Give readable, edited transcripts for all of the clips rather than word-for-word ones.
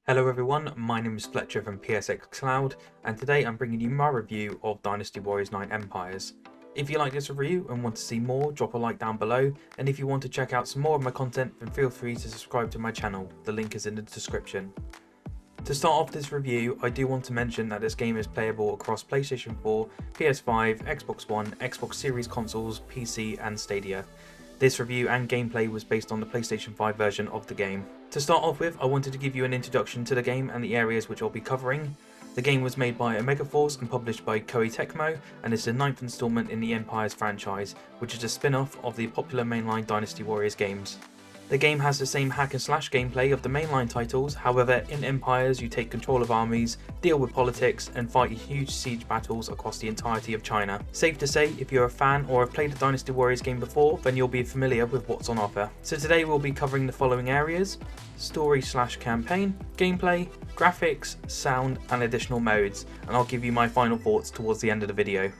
Hello everyone, my name is Fletcher from PSX Cloud, and today I'm bringing you my review of Dynasty Warriors 9 Empires. If you like this review and want to see more, drop a like down below, and if you want to check out some more of my content, then feel free to subscribe to my channel, the link is in the description. To start off this review, I do want to mention that this game is playable across PlayStation 4, PS5, Xbox One, Xbox Series consoles, PC and Stadia. This review and gameplay was based on the PlayStation 5 version of the game. To start off with, I wanted to give you an introduction to the game and the areas which I'll be covering. The game was made by Omega Force and published by Koei Tecmo, and is the 9th installment in the Empires franchise, which is a spin-off of the popular mainline Dynasty Warriors games. The game has the same hack and slash gameplay of the mainline titles, however in Empires you take control of armies, deal with politics and fight huge siege battles across the entirety of China. Safe to say, if you're a fan or have played a Dynasty Warriors game before, then you'll be familiar with what's on offer. So today we'll be covering the following areas: story / campaign, gameplay, graphics, sound and additional modes, and I'll give you my final thoughts towards the end of the video.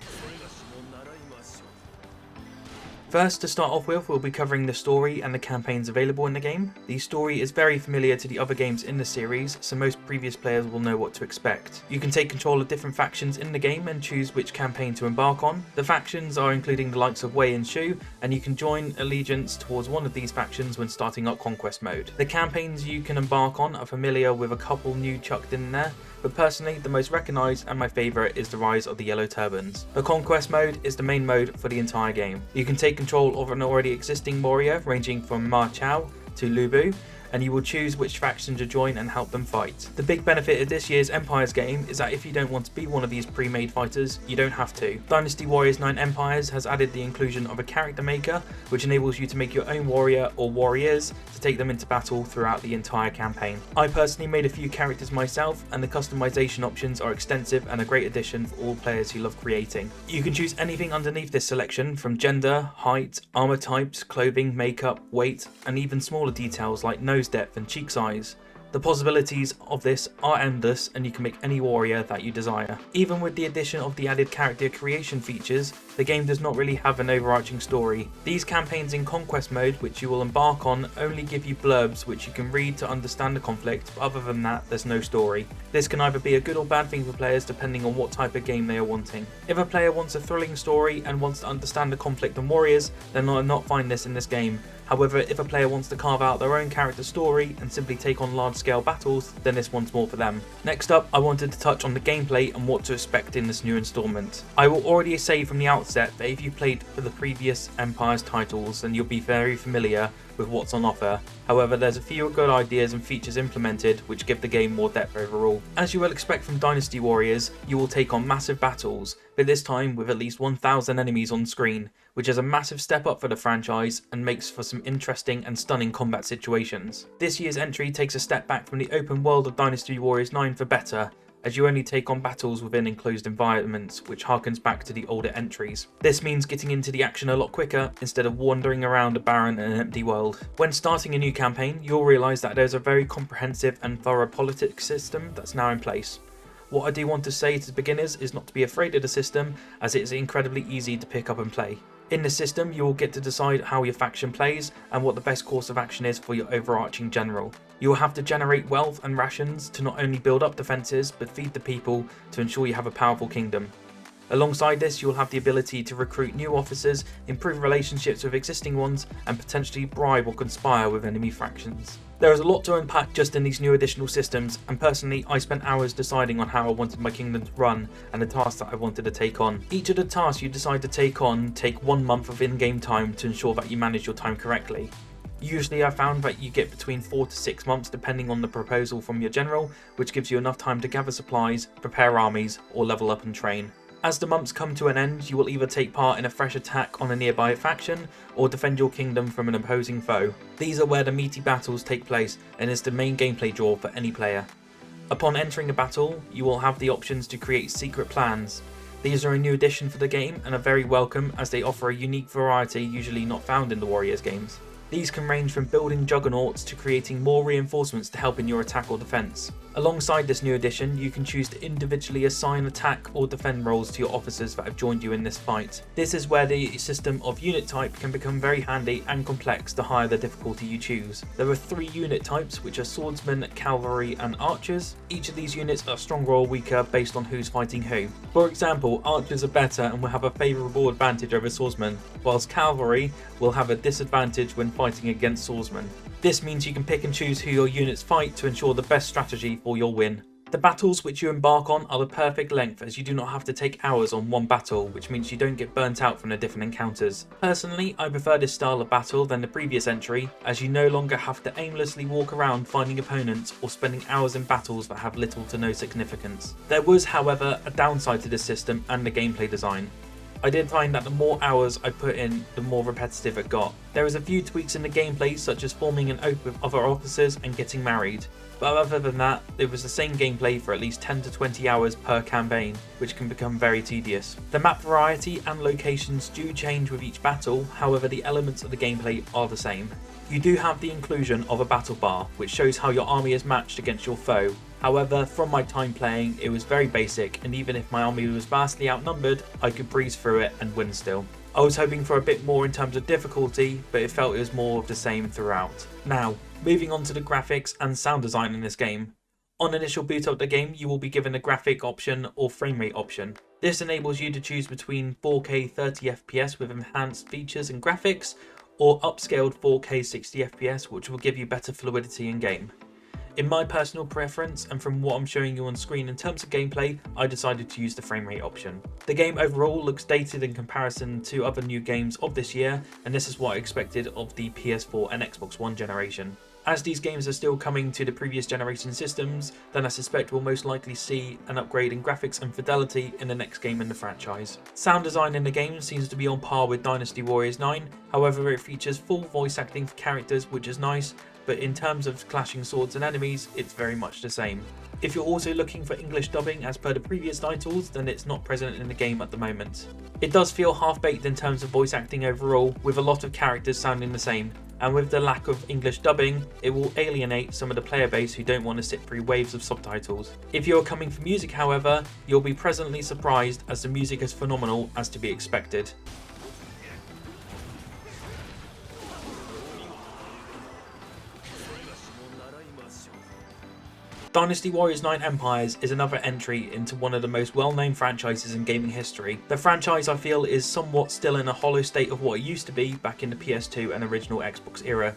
First, to start off with, we'll be covering the story and the campaigns available in the game. The story is very familiar to the other games in the series, so most previous players will know what to expect. You can take control of different factions in the game and choose which campaign to embark on. The factions are including the likes of Wei and Shu, and you can join allegiance towards one of these factions when starting up Conquest mode. The campaigns you can embark on are familiar, with a couple new chucked in there, but personally the most recognised and my favourite is the Rise of the Yellow Turbans. The Conquest mode is the main mode for the entire game. You can take control of an already existing warrior ranging from Ma Chao to Lu Bu, and you will choose which faction to join and help them fight. The big benefit of this year's Empires game is that if you don't want to be one of these pre-made fighters, you don't have to. Dynasty Warriors 9 Empires has added the inclusion of a character maker, which enables you to make your own warrior or warriors to take them into battle throughout the entire campaign. I personally made a few characters myself, and the customization options are extensive and a great addition for all players who love creating. You can choose anything underneath this selection, from gender, height, armor types, clothing, makeup, weight, and even smaller details like nose depth and cheek size. The possibilities of this are endless, and you can make any warrior that you desire. Even with the addition of the added character creation features, the game does not really have an overarching story. These campaigns in Conquest mode, which you will embark on, only give you blurbs which you can read to understand the conflict, but other than that there's no story. This can either be a good or bad thing for players depending on what type of game they are wanting. If a player wants a thrilling story and wants to understand the conflict and warriors, then I'll not find this in this game. However, if a player wants to carve out their own character story and simply take on large scale battles, then this one's more for them. Next up, I wanted to touch on the gameplay and what to expect in this new installment. I will already say from the outset that if you played for the previous Empires titles, then you'll be very familiar with what's on offer. However, there's a few good ideas and features implemented which give the game more depth overall. As you will expect from Dynasty Warriors, you will take on massive battles, but this time with at least 1,000 enemies on screen, which is a massive step up for the franchise and makes for some interesting and stunning combat situations. This year's entry takes a step back from the open world of Dynasty Warriors 9 for better, as you only take on battles within enclosed environments, which harkens back to the older entries. This means getting into the action a lot quicker instead of wandering around a barren and empty world. When starting a new campaign, you'll realise that there's a very comprehensive and thorough politics system that's now in place. What I do want to say to beginners is not to be afraid of the system, as it is incredibly easy to pick up and play. In the system, you will get to decide how your faction plays and what the best course of action is for your overarching general. You will have to generate wealth and rations to not only build up defences but feed the people to ensure you have a powerful kingdom. Alongside this, you will have the ability to recruit new officers, improve relationships with existing ones, and potentially bribe or conspire with enemy factions. There is a lot to unpack just in these new additional systems, and personally I spent hours deciding on how I wanted my kingdom to run and the tasks that I wanted to take on. Each of the tasks you decide to take on take 1 month of in-game time to ensure that you manage your time correctly. Usually I found that you get between 4 to 6 months depending on the proposal from your general, which gives you enough time to gather supplies, prepare armies, or level up and train. As the months come to an end, you will either take part in a fresh attack on a nearby faction, or defend your kingdom from an opposing foe. These are where the meaty battles take place, and is the main gameplay draw for any player. Upon entering a battle, you will have the options to create secret plans. These are a new addition for the game and are very welcome, as they offer a unique variety usually not found in the Warriors games. These can range from building juggernauts to creating more reinforcements to help in your attack or defense. Alongside this new addition, you can choose to individually assign attack or defend roles to your officers that have joined you in this fight. This is where the system of unit type can become very handy and complex the higher the difficulty you choose. There are 3 unit types, which are swordsmen, cavalry and archers. Each of these units are stronger or weaker based on who's fighting who. For example, archers are better and will have a favourable advantage over swordsmen, whilst cavalry will have a disadvantage when fighting against swordsmen. This means you can pick and choose who your units fight to ensure the best strategy for your win. The battles which you embark on are the perfect length, as you do not have to take hours on one battle, which means you don't get burnt out from the different encounters. Personally, I prefer this style of battle than the previous entry, as you no longer have to aimlessly walk around finding opponents or spending hours in battles that have little to no significance. There was, however, a downside to this system and the gameplay design. I did find that the more hours I put in, the more repetitive it got. There is a few tweaks in the gameplay, such as forming an oath with other officers and getting married. But other than that, it was the same gameplay for at least 10 to 20 hours per campaign, which can become very tedious. The map variety and locations do change with each battle, however the elements of the gameplay are the same. You do have the inclusion of a battle bar, which shows how your army is matched against your foe. However, from my time playing, it was very basic, and even if my army was vastly outnumbered, I could breeze through it and win still. I was hoping for a bit more in terms of difficulty, but it felt it was more of the same throughout. Now, moving on to the graphics and sound design in this game. On initial boot of the game, you will be given a graphic option or frame rate option. This enables you to choose between 4K 30fps with enhanced features and graphics, or upscaled 4K 60fps, which will give you better fluidity in game. In my personal preference, and from what I'm showing you on screen in terms of gameplay, I decided to use the frame rate option. The game overall looks dated in comparison to other new games of this year, and this is what I expected of the PS4 and Xbox One generation. As these games are still coming to the previous generation systems, then I suspect we'll most likely see an upgrade in graphics and fidelity in the next game in the franchise. Sound design in the game seems to be on par with Dynasty Warriors 9, however it features full voice acting for characters, which is nice, but in terms of clashing swords and enemies, it's very much the same. If you're also looking for English dubbing as per the previous titles, then it's not present in the game at the moment. It does feel half-baked in terms of voice acting overall, with a lot of characters sounding the same, and with the lack of English dubbing, it will alienate some of the player base who don't want to sit through waves of subtitles. If you're coming for music, however, you'll be pleasantly surprised, as the music is phenomenal as to be expected. Dynasty Warriors 9 Empires is another entry into one of the most well-known franchises in gaming history. The franchise, I feel, is somewhat still in a hollow state of what it used to be back in the PS2 and original Xbox era.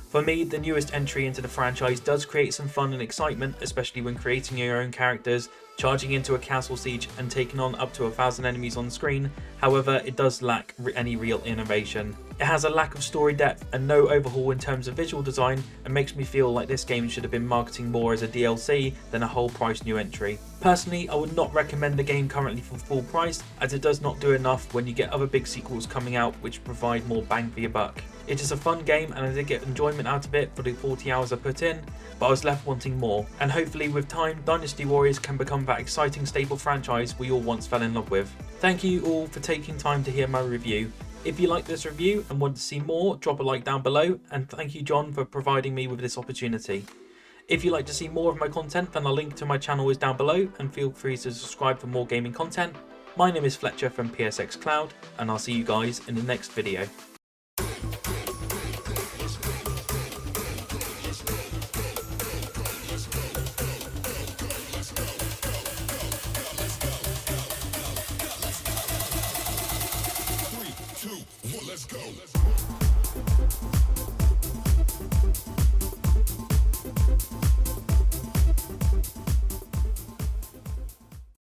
For me, the newest entry into the franchise does create some fun and excitement, especially when creating your own characters, charging into a castle siege and taking on up to 1,000 enemies on screen. However, it does lack any real innovation. It has a lack of story depth and no overhaul in terms of visual design, and makes me feel like this game should have been marketing more as a DLC than a whole price new entry. Personally, I would not recommend the game currently for full price, as it does not do enough when you get other big sequels coming out which provide more bang for your buck. It is a fun game and I did get enjoyment out of it for the 40 hours I put in, but I was left wanting more, and hopefully with time Dynasty Warriors can become that exciting stable franchise we all once fell in love with. Thank you all for taking time to hear my review. If you like this review and want to see more, drop a like down below, and thank you John for providing me with this opportunity. If you'd like to see more of my content, then a link to my channel is down below, and feel free to subscribe for more gaming content. My name is Fletcher from PSX Cloud, and I'll see you guys in the next video.